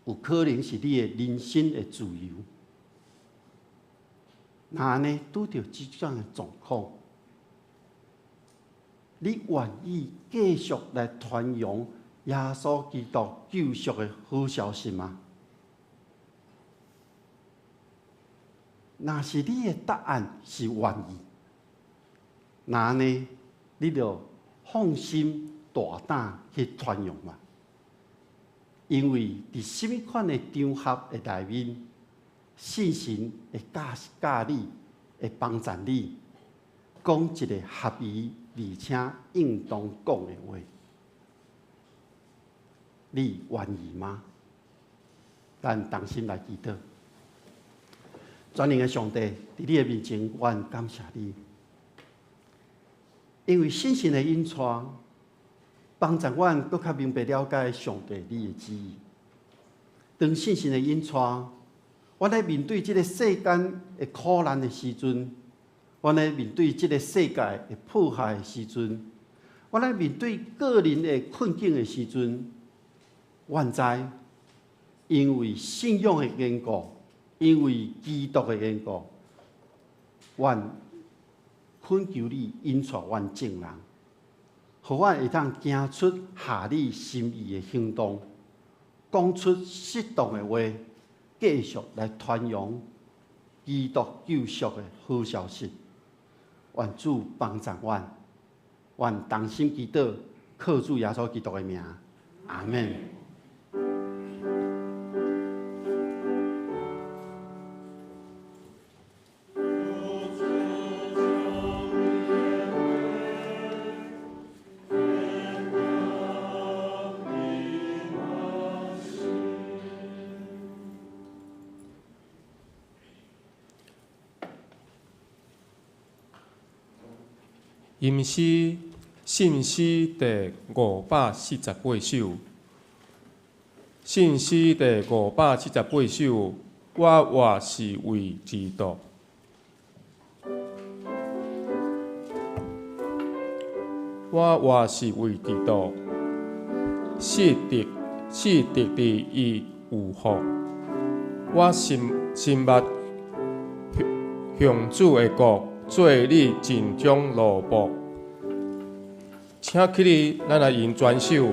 有可能是你的人生的自由。那呢，拄到这种的状况，你愿意继续来传扬耶稣基督救赎的好消息吗？若是你的答案是愿意，那呢，你就放心大胆去传扬嘛。因为伫什么款的场合的内面，信心会教你，会帮助你，讲一个合宜而且应当讲的话。你愿意吗？咱同心来祈祷。全能的上帝，伫你的面前，愿感谢你，因为信心的引带，帮助阮更较明白了解上帝你的旨意。当信心的引带，阮在面对这个世间的苦难的时阵，阮在面对这个世界的迫害的时阵，阮在面对个人的困境的时阵，阮知因为信仰的缘故。因为基督的缘故，阮恳求你引带阮众人，互阮会当行出合你心意的行动，讲出适当的话，继续来传扬基督救赎的好消息。愿主帮助阮，愿同心祈祷，靠主耶稣基督的名，阿门。吟诗信诗第548首，信诗第548首，我活是为基督。我活是为基督，死敌伫伊有福。我心目向主的国。做你尽忠劳仆，请起立，咱来吟全首。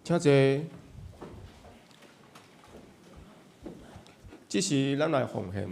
请坐，这是咱来奉献。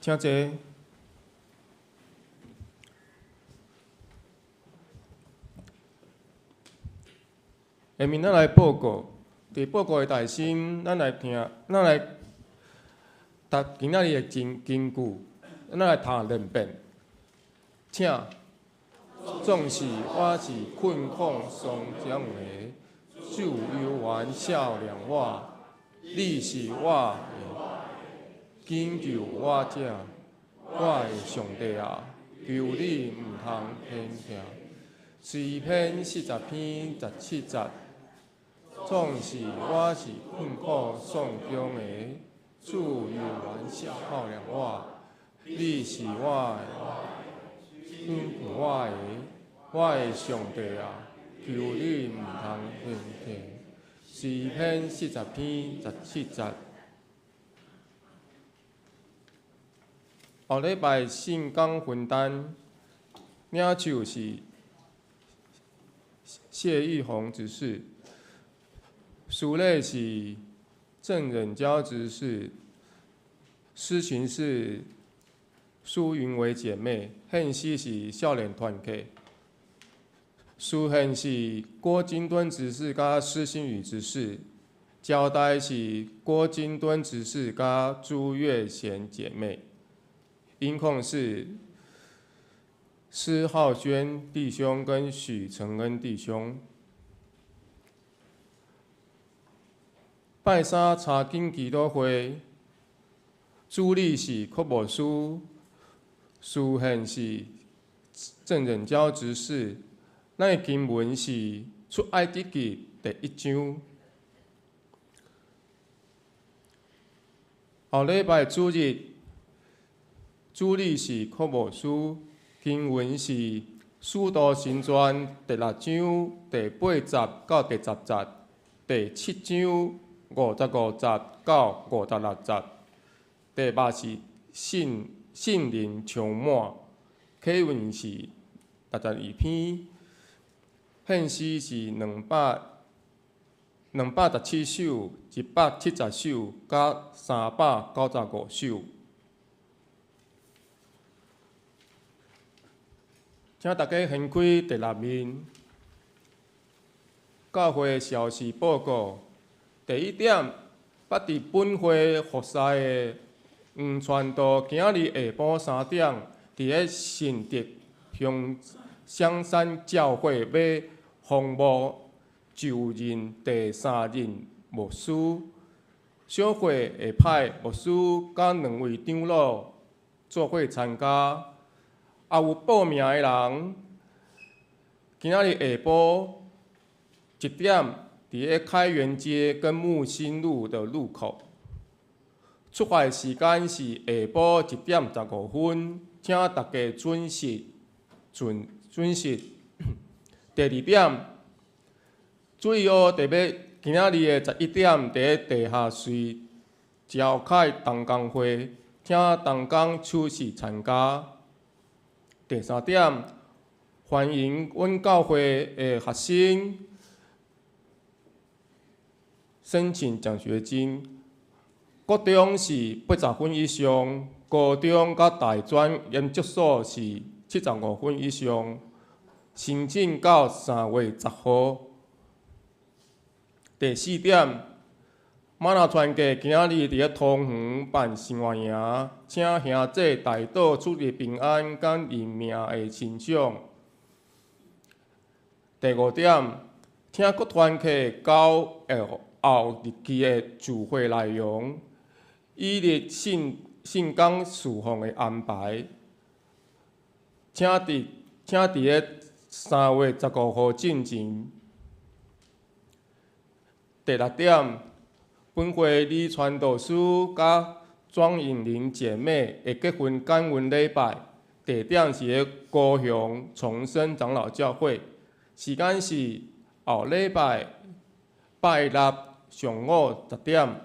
请坐。下面咱来报告，伫报告的大心，咱来读今仔日的金句，咱来读两遍。请，纵使我是困苦丧江的，主犹原笑脸我，你是我的拯救我者，我的上帝啊，求你毋通偏听。诗篇40篇17节。纵使我是困苦丧中的，主犹原笑脸我，你是我的拯救我的上帝啊，求你毋通偏听。诗篇40篇17节。后礼拜圣光分担，领袖是谢玉红执事。属类是郑忍娇执事，司群是苏云为姐妹，献诗是少年团体，书献是郭金敦执事甲施新宇执事，交代是郭金敦执事甲朱月贤姐妹，音控是施浩轩弟兄跟许承恩弟兄。拜三查经祈祷会，主理是柯牧师，书献是郑忍娇执事。咱的经文是出埃及记第1章。后礼拜主日，主理是柯牧师，经文是《使徒行传》第6章第8节到第10节，第7章55节到56节，第8是圣灵充满，课文是62篇，献诗是217首、170首甲395首。请大家掀开第6面，教会消息报告。第1点，捌伫本会服侍的黄传道，今日下晡3点，伫咧信德乡香山教会要封牧就任第3任牧师，小会会派牧师甲2位长老做伙参加，也有报名的人，今日下晡1点。伫咧开元街跟木星路的路口，出发时间是下晡1点15分，请大家准时。第2点，注意哦，特别今仔日的11点，伫咧地下室召开同工会，请同工出席参加。第3点，欢迎阮教会的学生。申请奖学金，国中是80分以上，高中甲大专研究所是75分以上，申请到3月10号。第4点，马拉传家今仔日伫咧通园办生活营，请兄弟大岛出入平安甲人命的亲像。第5点，请各团体交后日期的聚会内容，以日信工事奉的安排，请伫咧3月15号进前。第6点，本会李传道师甲庄颖玲姐妹的结婚感恩礼拜，地点是咧高雄重生长老教会，时间是后礼拜拜六上午10点。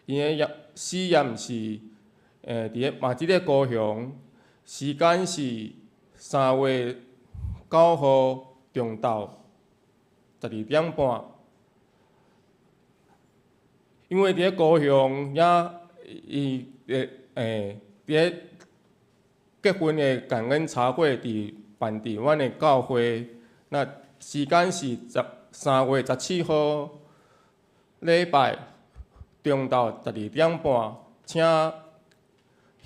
因的试验是伫咧高雄，时间是3月9号中昼12点半。因为伫咧高雄伊伫结婚的感恩茶会伫办伫阮的教会，那时间是3月17号礼拜中昼12点半，请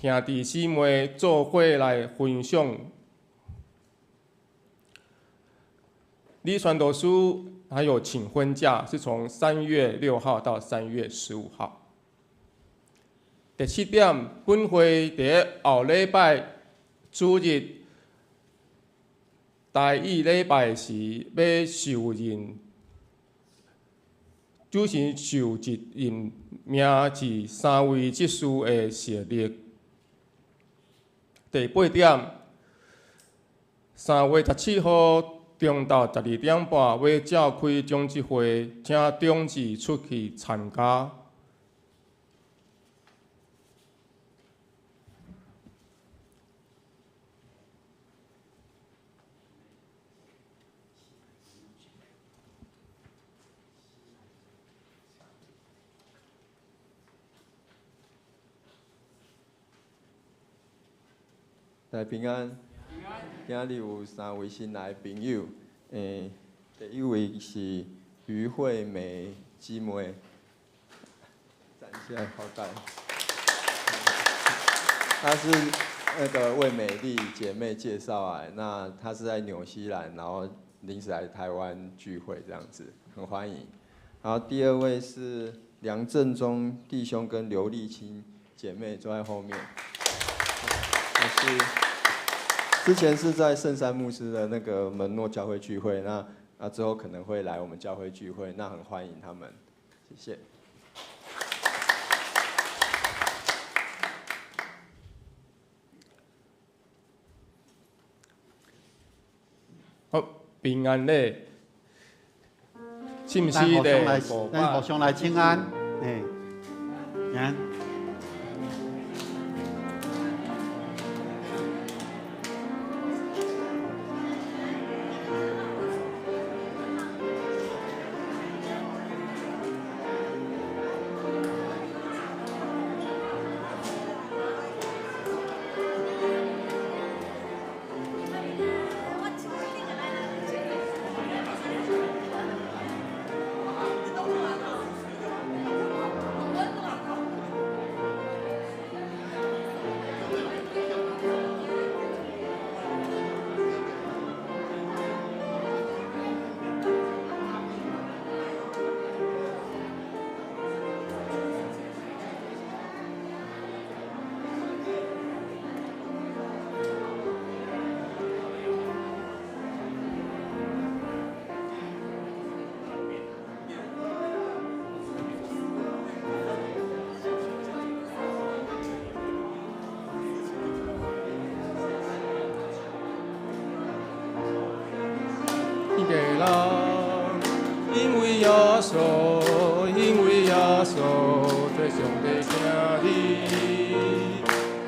兄弟姊妹做伙来分享。李传导书还有请婚假，是从3月6号到3月15号。第7点，本会伫后礼拜主日大义礼拜时要受任，主持受任命至3位执事的设立。第8点，3月17号中昼12点半要召开种子会，请种子出去参加。大家平安。今日有3位新来的朋友，第一位是于惠美姊妹，站起来好感。她是那个为美丽姐妹介绍来，那她是在纽西兰，然后临时来台湾聚会这样子，很欢迎。然后第二位是梁正忠弟兄跟刘丽清姐妹坐在后面。之前是在圣山牧师的那个门诺教会聚会，那之后可能会来我们教会聚会，那很欢迎他们，谢谢。好，平安嘞，是不是咱互相来请安，平安。因为耶稣，因为耶稣，做上帝听你，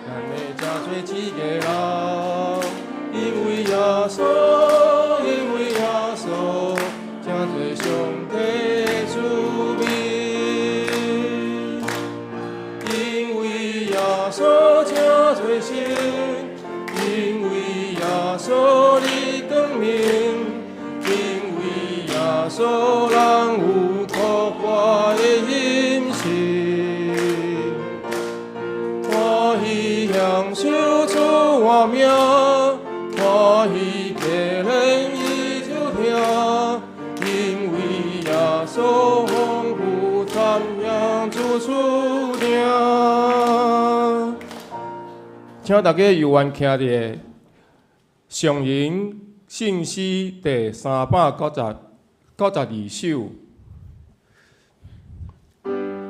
咱的真做一个人。因为耶稣，因为耶稣，真做上帝子民。因为耶稣真做神，因为耶稣你光明。所人有可欢的饮食，欢喜享受出我命，欢喜给人伊就听，因为耶稣丰富赞扬主出名。请大家有缘听着上人信息第392首，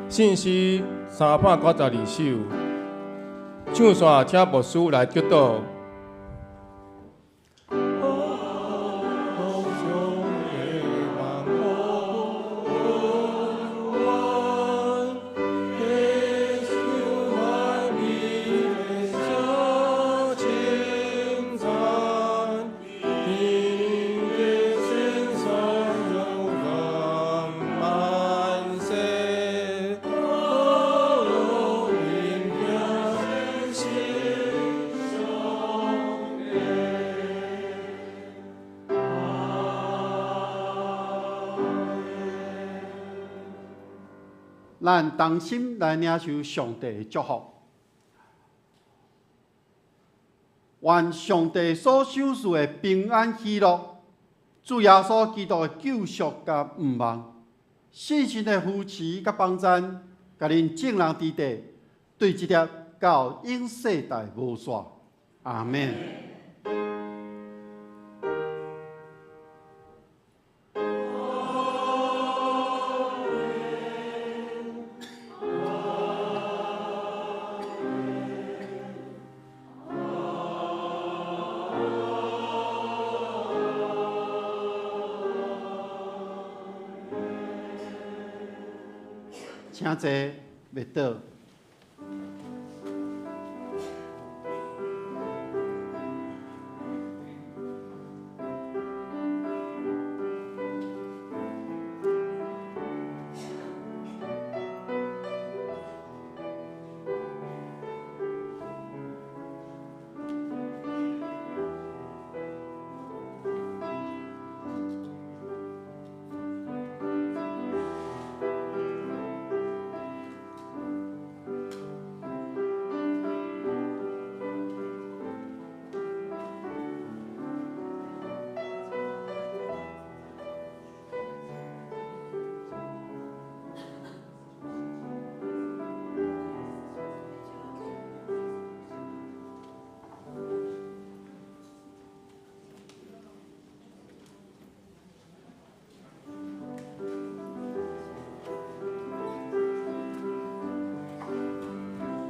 信息392首，唱线请牧师来教导。咱同心来领受上帝的祝福。愿上帝所赏赐的平安喜乐，主耶稣基督的救赎甲盼望，信心的扶持甲帮赞，甲恁正人之地，对这粒到永世代无煞。阿免。请坐，麦倒。